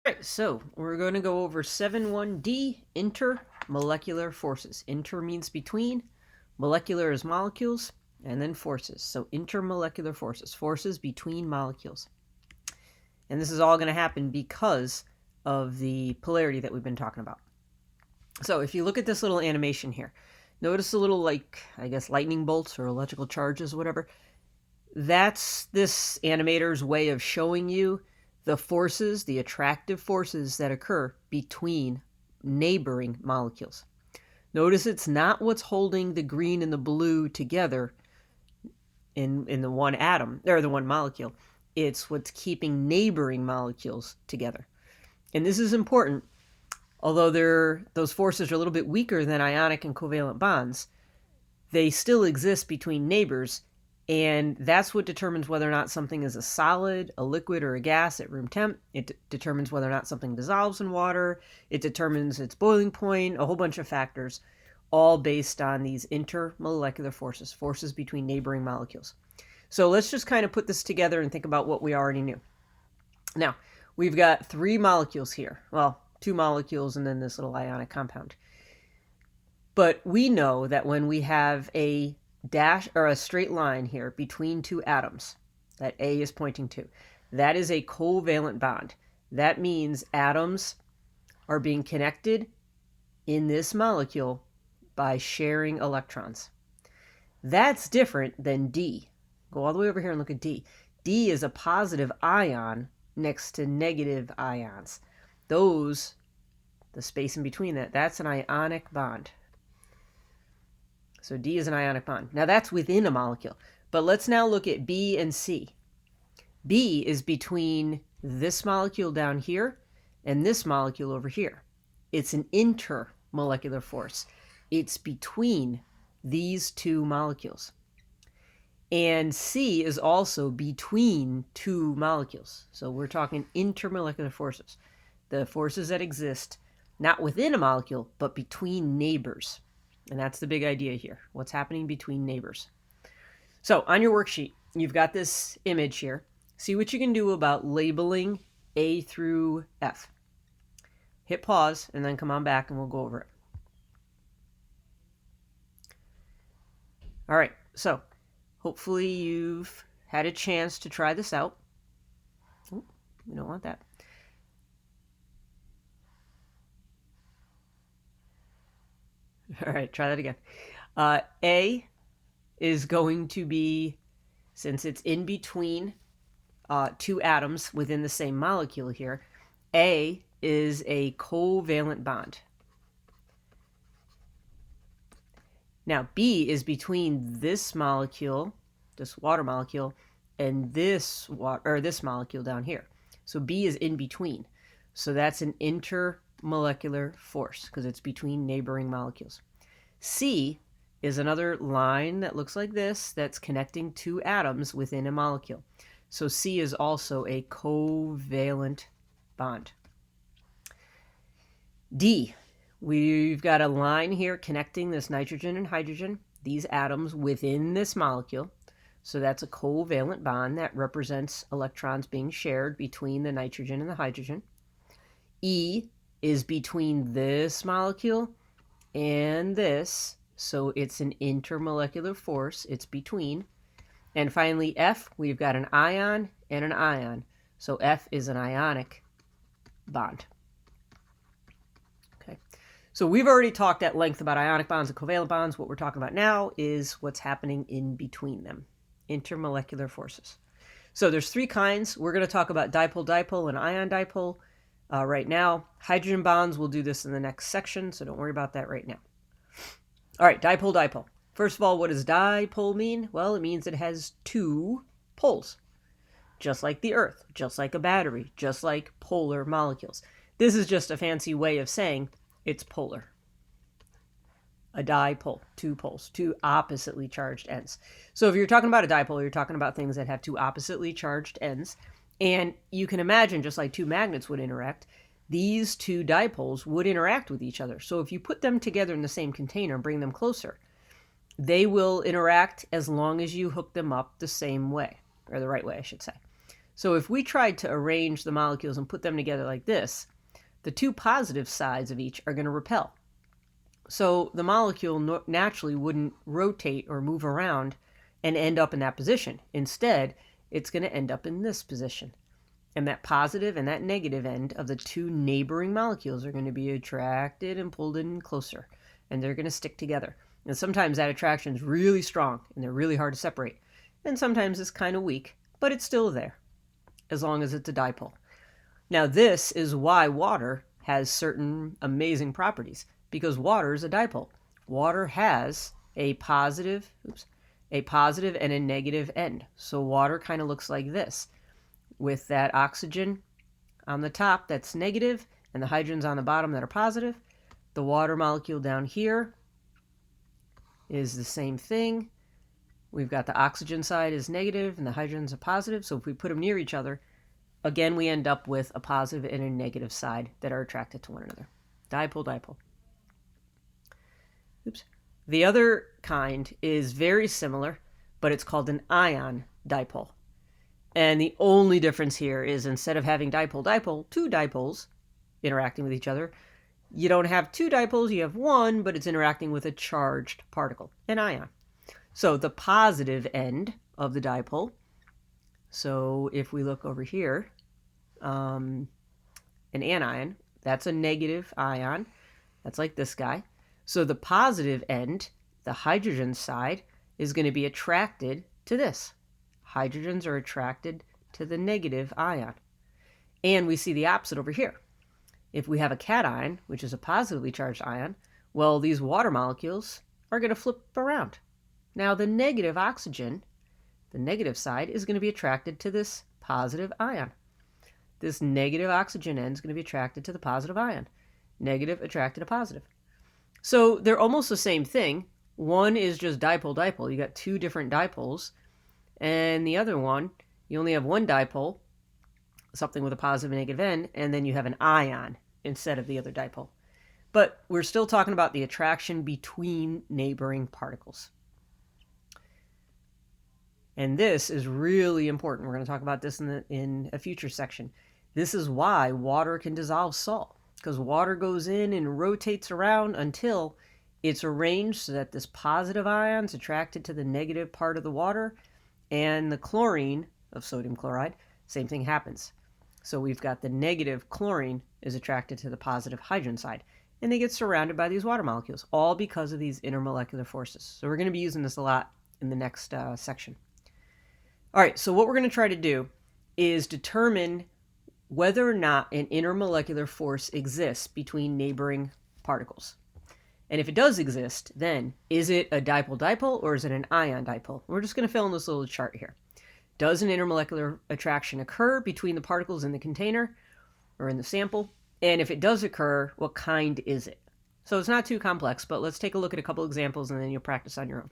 All right, so we're going to go over 7.1D, intermolecular forces. Inter means between, molecular is molecules, and then forces. So intermolecular forces, forces between molecules. And this is all going to happen because of the polarity that we've been talking about. So if you look at this little animation here, notice a little, like, I guess, lightning bolts or electrical charges or whatever. That's this animator's way of showing you the forces, the attractive forces that occur between neighboring molecules. Notice it's not what's holding the green and the blue together in the one atom, or the one molecule. It's what's keeping neighboring molecules together. And this is important, although those forces are a little bit weaker than ionic and covalent bonds, they still exist between neighbors, and that's what determines whether or not something is a solid, a liquid, or a gas at room temp. It determines whether or not something dissolves in water. It determines its boiling point, a whole bunch of factors, all based on these intermolecular forces, forces between neighboring molecules. So let's just kind of put this together and think about what we already knew. Now, we've got 3 molecules here. Well, 2 molecules and then this little ionic compound. But we know that when we have a dash or a straight line here between 2 atoms that A is pointing to, that is a covalent bond. That means atoms are being connected in this molecule by sharing electrons. That's different than D. Go all the way over here and look at D. D is a positive ion next to negative ions. Those, the space in between that's an ionic bond. So D is an ionic bond. Now that's within a molecule. But let's now look at B and C. B is between this molecule down here and this molecule over here. It's an intermolecular force. It's between these 2 molecules. And C is also between 2 molecules. So we're talking intermolecular forces. The forces that exist not within a molecule, but between neighbors. And that's the big idea here. What's happening between neighbors. So on your worksheet, you've got this image here. See what you can do about labeling A through F. Hit pause and then come on back and we'll go over it. All right, so hopefully you've had a chance to try this out. Ooh, we don't want that. All right, try that again. A is going to be, since it's in between 2 atoms within the same molecule here, A is a covalent bond. Now, B is between this molecule, this water molecule, and this molecule down here. So B is in between. So that's an intermolecular force because it's between neighboring molecules. C is another line that looks like this that's connecting 2 atoms within a molecule. So C is also a covalent bond. D, we've got a line here connecting this nitrogen and hydrogen, these atoms within this molecule. So that's a covalent bond that represents electrons being shared between the nitrogen and the hydrogen. E is between this molecule and this, so it's an intermolecular force. It's between. And finally, F, we've got an ion and an ion. So F is an ionic bond. Okay. So we've already talked at length about ionic bonds and covalent bonds. What we're talking about now is what's happening in between them, intermolecular forces. So there's 3 kinds. We're going to talk about dipole-dipole and ion-dipole right now. Hydrogen bonds, we'll do this in the next section, so don't worry about that right now. All right, dipole-dipole. First of all, what does dipole mean? Well, it means it has 2 poles, just like the Earth, just like a battery, just like polar molecules. This is just a fancy way of saying it's polar. A dipole, 2 poles, 2 oppositely charged ends. So if you're talking about a dipole, you're talking about things that have 2 oppositely charged ends. And you can imagine, just like 2 magnets would interact, these 2 dipoles would interact with each other. So if you put them together in the same container and bring them closer, they will interact as long as you hook them up the same way, or the right way, I should say. So if we tried to arrange the molecules and put them together like this, the two positive sides of each are going to repel. So the molecule naturally wouldn't rotate or move around and end up in that position. Instead, it's going to end up in this position. And that positive and that negative end of the two neighboring molecules are going to be attracted and pulled in closer. And they're going to stick together. And sometimes that attraction is really strong and they're really hard to separate. And sometimes it's kind of weak, but it's still there, as long as it's a dipole. Now, this is why water has certain amazing properties, because water is a dipole. Water has a positive and a negative end. So water kind of looks like this, with that oxygen on the top that's negative and the hydrogens on the bottom that are positive. The water molecule down here is the same thing. We've got the oxygen side is negative and the hydrogens are positive. So if we put them near each other, again, we end up with a positive and a negative side that are attracted to one another. Dipole, dipole. Oops. The other kind is very similar, but it's called an ion dipole. And the only difference here is instead of having dipole, dipole, two dipoles interacting with each other, you don't have two dipoles, you have one, but it's interacting with a charged particle, an ion. So the positive end of the dipole, so if we look over here, an anion, that's a negative ion. That's like this guy. So the positive end, the hydrogen side, is going to be attracted to this. Hydrogens are attracted to the negative ion. And we see the opposite over here. If we have a cation, which is a positively charged ion, well, these water molecules are going to flip around. Now the negative oxygen, the negative side, is going to be attracted to this positive ion. This negative oxygen end is going to be attracted to the positive ion. Negative attracted to positive. So they're almost the same thing. One is just dipole, dipole. You got two different dipoles. And the other one, you only have one dipole, something with a positive and negative end, and then you have an ion instead of the other dipole. But we're still talking about the attraction between neighboring particles. And this is really important. We're going to talk about this in a future section. This is why water can dissolve salt, because water goes in and rotates around until it's arranged so that this positive ion is attracted to the negative part of the water, and the chlorine of sodium chloride, same thing happens. So we've got the negative chlorine is attracted to the positive hydrogen side, and they get surrounded by these water molecules, all because of these intermolecular forces. So we're going to be using this a lot in the next section. All right, so what we're going to try to do is determine whether or not an intermolecular force exists between neighboring particles. And if it does exist, then is it a dipole-dipole or is it an ion dipole? We're just going to fill in this little chart here. Does an intermolecular attraction occur between the particles in the container or in the sample? And if it does occur, what kind is it? So it's not too complex, but let's take a look at a couple examples and then you'll practice on your own.